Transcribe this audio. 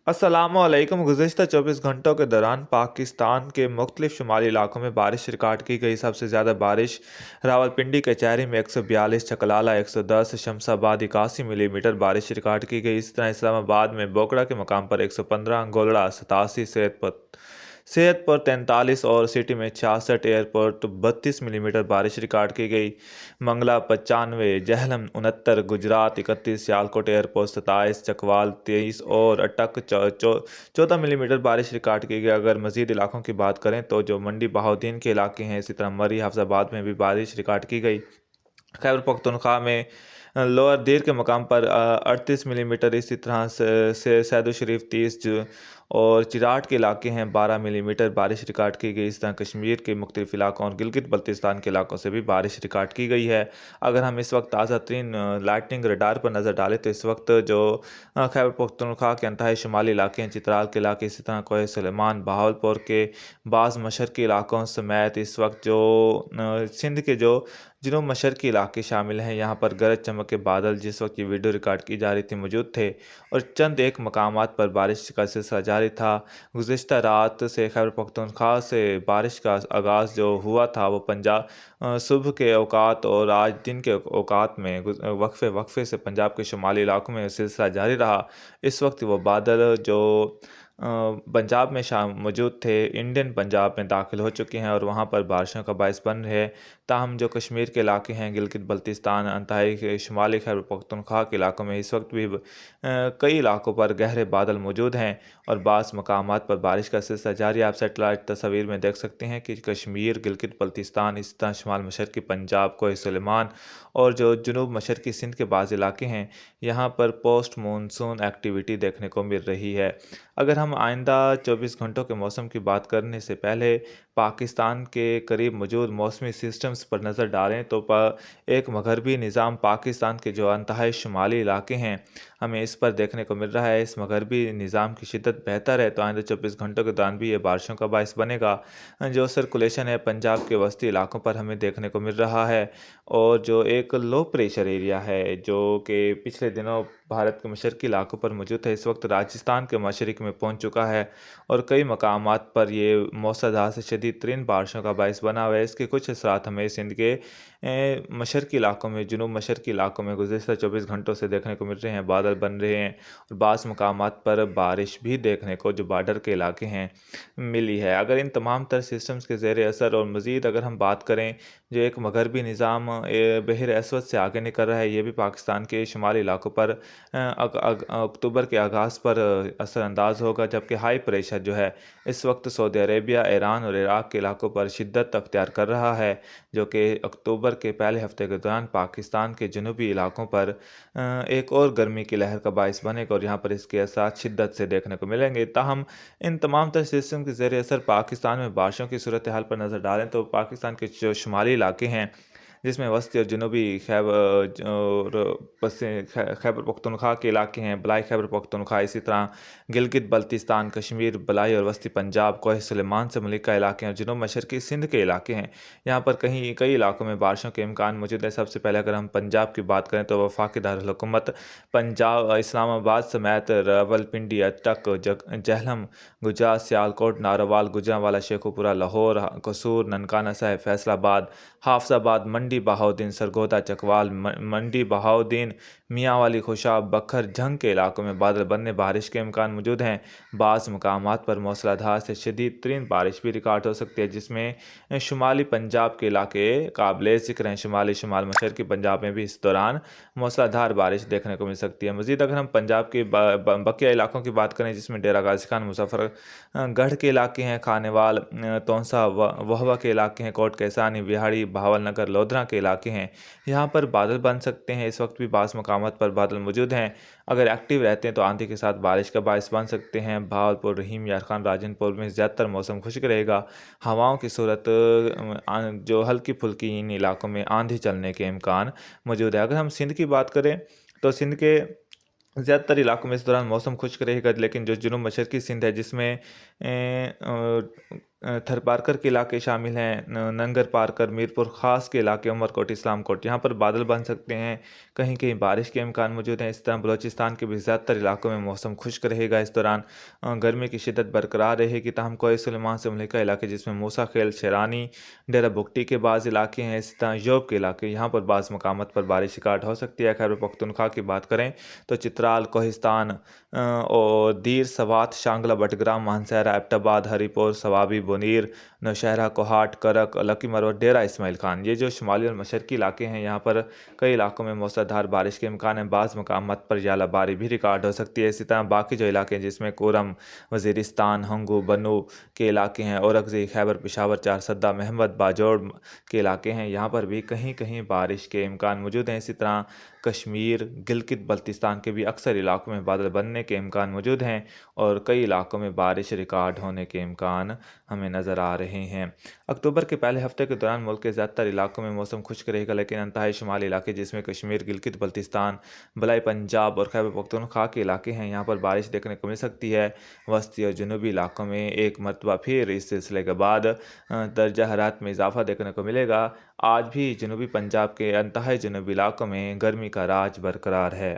अस्सलाम वालेकुम। गुज़िश्ता 24 घंटों के दौरान पाकिस्तान के मुख्तलिफ शुमाली इलाकों में बारिश रिकॉर्ड की गई। सबसे ज़्यादा बारिश रावलपिंडी कचहरी में 142, चकलाला 110, शमशाबाद 81 मिलीमीटर बारिश रिकॉर्ड की गई। इस तरह इस्लामाबाद में बोकड़ा के मकाम पर 115, गोलड़ा 87, सेहतपुर 43 और सिटी में 66, एयरपोर्ट 32 मिलीमीटर बारिश रिकॉर्ड की गई। मंगला 95, जहलम 69, गुजरात 31, सियालकोट एयरपोर्ट 27, चकवाल 23 और अटक 14 मिलीमीटर बारिश रिकॉर्ड की गई। अगर मजीद इलाकों की बात करें तो जो मंडी बहाउद्दीन के इलाके हैं, इसी तरह मरी हाफजाबाद में भी बारिश रिकॉर्ड की गई। खैबर पख्तूनख्वा में लोअर दीर के मकाम पर 38 मिलीमीटर, इसी तरह से सैदो शरीफ 30 और चिराट के इलाके हैं 12 मिलीमीटर बारिश रिकॉर्ड की गई। इस तरह कश्मीर के मुख्तलिफ इलाकों और गिलगित बल्तिस्तान के इलाकों से भी बारिश रिकॉर्ड की गई है। अगर हम इस वक्त ताज़ा तरीन लाइटनिंग रडार पर नज़र डालें तो इस वक्त जो खैबर पख्तूनख्वा के इंतहाई शुमाली इलाके हैं, चित्राल के इलाके, इसी तरह कोह सुलेमान, बहावलपुर के बाज़ मशरक़ी इलाकों समेत इस वक्त जो सिंध के जो जनूब मशरक़ी इलाके शामिल हैं, यहाँ पर गरज चमक के बादल जिस वक्त ये वीडियो रिकॉर्ड की जा रही थी मौजूद थे और चंद एक मकामात पर बारिश का सिलसिला जारी था। गुज़िश्ता रात से खैबर पख्तूनख्वा से बारिश का आगाज़ जो हुआ था वो पंजाब सुबह के औकात और आज दिन के औकात में वक्फे वक्फे से पंजाब के शुमाली इलाकों में सिलसिला जारी रहा। इस वक्त वो बादल जो पंजाब में मौजूद थे, इंडियन पंजाब में दाखिल हो चुके हैं और वहाँ पर बारिशों का बायस बन रहे। ताहम जो कश्मीर के इलाके हैं, गिलगित बल्तिस्तान, इंतहाई शुमाली खैबर पख्तूनख्वा के इलाकों में इस वक्त भी कई इलाकों पर गहरे बादल मौजूद हैं और बास मकामात पर बारिश का सिलसिला जारी। आप सेटेलाइट तस्वीर में देख सकते हैं कि कश्मीर, गिलगित बल्तिस्तान, इस तरह शुमाल मशरक़ी पंजाब, कोह सुलेमान और जो जनूब मशरक़ी सिंध के बाज़ इलाके हैं, यहाँ पर पोस्ट मानसून एक्टिविटी देखने को मिल रही है। अगर हम आइंदा 24 घंटों के मौसम की बात करने से पहले पाकिस्तान के करीब मौजूद मौसमी सिस्टम्स पर नज़र डालें तो एक मगरबी निज़ाम पाकिस्तान के जो इंतहाई शुमाली इलाके हैं, हमें इस पर देखने को मिल रहा है। इस मगरबी निज़ाम की शिद्दत बेहतर है तो आइंदा 24 घंटों के दौरान भी ये बारिशों का बायस बनेगा। जो सर्कुलेशन है पंजाब के वस्ती इलाकों पर हमें देखने को मिल रहा है और जो एक लो प्रेशर एरिया है जो कि पिछले दिनों भारत के मशरक़ी इलाकों पर मौजूद है, इस वक्त राजस्थान के मशरक़ में पहुंच चुका है और कई मकामात पर ये मूसलाधार से शदीद तरीन बारिशों का बायस बना हुआ है। इसके कुछ असरात हमें सिंध के मशरक़ी इलाकों में, जुनूब मशरक़ी इलाकों में गुज़िश्ता 24 घंटों से देखने को मिल रहे हैं। बादल बन रहे हैं और बाज़ मकामात पर बारिश भी देखने को जो बॉर्डर के इलाके हैं मिली है। अगर इन तमाम तर सिस्टम्स के ज़ेर असर और मज़ीद अगर हम बात करें, जो एक मगरबी निज़ाम बहर असवद से आगे निकल रहा है, ये भी पाकिस्तान के शुमाली इलाकों पर अक्टूबर के आगाज़ पर असरअंदाज होगा। जबकि हाई प्रेशर जो है इस वक्त सऊदी अरेबिया, ईरान और इराक़ के इलाकों पर शिद्दत अख्तियार कर रहा है, जो कि अक्टूबर के पहले हफ्ते के दौरान पाकिस्तान के जनूबी इलाकों पर एक और गर्मी की लहर का बायस बनेगा और यहाँ पर इसके असर शिद्दत से देखने को मिलेंगे। ताहम इन तमाम तर सिस्टम के ज़रिए असर पाकिस्तान में बारिशों की सूरत हाल पर नज़र डालें तो पाकिस्तान के जो शुमाली इलाके हैं, जिसमें वस्ती और जनूबी खैबर पख्तूनख्वा के इलाके हैं, बलाई खैबर पख्तूनख्वा, इसी तरह गिलगित बल्तिस्तान, कश्मीर, बलाई और वस्ती पंजाब, कोह सुलेमान से मलिका इलाके हैं और जनूब मशरक़ी सिंध के इलाके हैं। यहाँ पर कई इलाकों में बारिशों के इम्कान मौजूद है। सबसे पहले अगर हम पंजाब की बात करें तो वफाकी दारुल हुकूमत पंजाब, इस्लामाबाद समेत रावलपिंडी, अटक, जहलम, गुजरात, सियालकोट, नारोवाल, गुजरांवाला, शेखुपुरा, लाहौर, कसूर, ननकाना साहिब, फैसलाबाद, हाफजाबाद, मंडी बहाउद्दीन, सरगोदा, चकवाल, मंडी बहाउद्दीन, मियांवाली, खुशाब, बखर, झंग के इलाकों में बादल बनने बारिश के इम्कान मौजूद हैं। बाज़ मकामात पर मूसलाधार से शदीद तरीन बारिश भी रिकॉर्ड हो सकती है, जिसमें शुमाली पंजाब के इलाके काबिल ज़िक्र हैं। शुमाल मशरक़ी पंजाब में भी इस दौरान मूसलाधार बारिश देखने को मिल सकती है। मज़ीद अगर हम पंजाब के बकिया इलाकों की बात करें, जिसमें डेरा गाजी खान, मुजफ्फरगढ़ के इलाके हैं, खानेवाल, तोंसा, वहवा के इलाके हैं, कोट कैसानी, बिहाड़ी, बहावल नगर, लोधरा के इलाके हैं, यहाँ पर बादल बन सकते हैं। इस वक्त भी बास मकामात पर बादल मौजूद हैं। अगर एक्टिव रहते हैं तो आंधी के साथ बारिश का बायस बन सकते हैं। भावलपुर, रहीम, यारखान, राजनपुर में ज़्यादातर मौसम खुश्क रहेगा। हवाओं की सूरत जो हल्की फुल्की इन इलाकों में आंधी चलने के इम्कान मौजूद है। अगर हम सिंध की बात करें तो सिंध के ज़्यादातर इलाकों में इस दौरान मौसम खुश्क रहेगा, लेकिन जो जुनूब मशरक़ी सिंध है जिसमें थरपारकर के इलाके शामिल हैं, नंगर पारकर, मीरपुर खास के इलाके, उमरकोट, इस्लाम कोट, यहाँ पर बादल बन सकते हैं, कहीं कहीं बारिश के इम्कान मौजूद हैं। इस तरह बलूचिस्तान के भी ज़्यादातर इलाकों में मौसम खुश्क रहेगा। इस दौरान गर्मी की शिद्दत बरकरार रहेगी, ताहम कोहे सुलेमान से मुल्का इलाके जिसमें मूसा खेल, शेरानी, डेरा बुगटी के बाज़ इलाके हैं, इस तरह योब के इलाके, यहाँ पर बाज़ मकामत पर बारिश रिकॉर्ड हो सकती है। खैबर पख्तूनख्वा की बात करें तो चित्राल, कोहिस्तान और दीर सवात, शांगला, बटग्राम, मानसहरा, एबटाबाद, हरीपुर, सवाबी, बुनीर, नौशहरा, कोहाट, करक, लकी मरवत, डेरा इस्माइल खान, ये जो शुमाली और मशरकी इलाके हैं, यहाँ पर कई इलाकों में मूसलाधार बारिश के इम्कान है। बाज़ मकामात पर यालाबारी भी रिकॉर्ड हो सकती है। इसी तरह बाकी जो इलाके हैं जिसमें कोरम, वज़ीरिस्तान, हंगू, बनू के इलाके हैं, औरंगज़ेब, खैबर पिशावर, चारसद्दा, महमद, बाजोड़ के इलाके हैं, यहाँ पर भी कहीं कहीं बारिश के इम्कान मौजूद हैं। इसी तरह कश्मीर, गिलगित बल्तिस्तान के भी अक्सर इलाकों में बादल बनने के इम्कान मौजूद हैं और कई इलाकों में बारिश रिकॉर्ड होने के इम्कान हमें नज़र आ रहे हैं। अक्टूबर के पहले हफ्ते के दौरान मुल्क के ज़्यादातर इलाकों में मौसम खुश्क रहेगा, लेकिन इंतहाई शुमाली इलाके जिसमें कश्मीर, गिलगित बल्तिस्तान, बलाई पंजाब और खैबर पख्तूनख्वा के इलाके हैं, यहाँ पर बारिश देखने को मिल सकती है। वस्ती और जनूबी इलाकों में एक मरतबा फिर इस सिलसिले के बाद दर्जा हरारत में इजाफा देखने को मिलेगा। आज भी जनूबी पंजाब के इंतहाई जनूबी इलाकों में गर्मी का राज बरकरार है।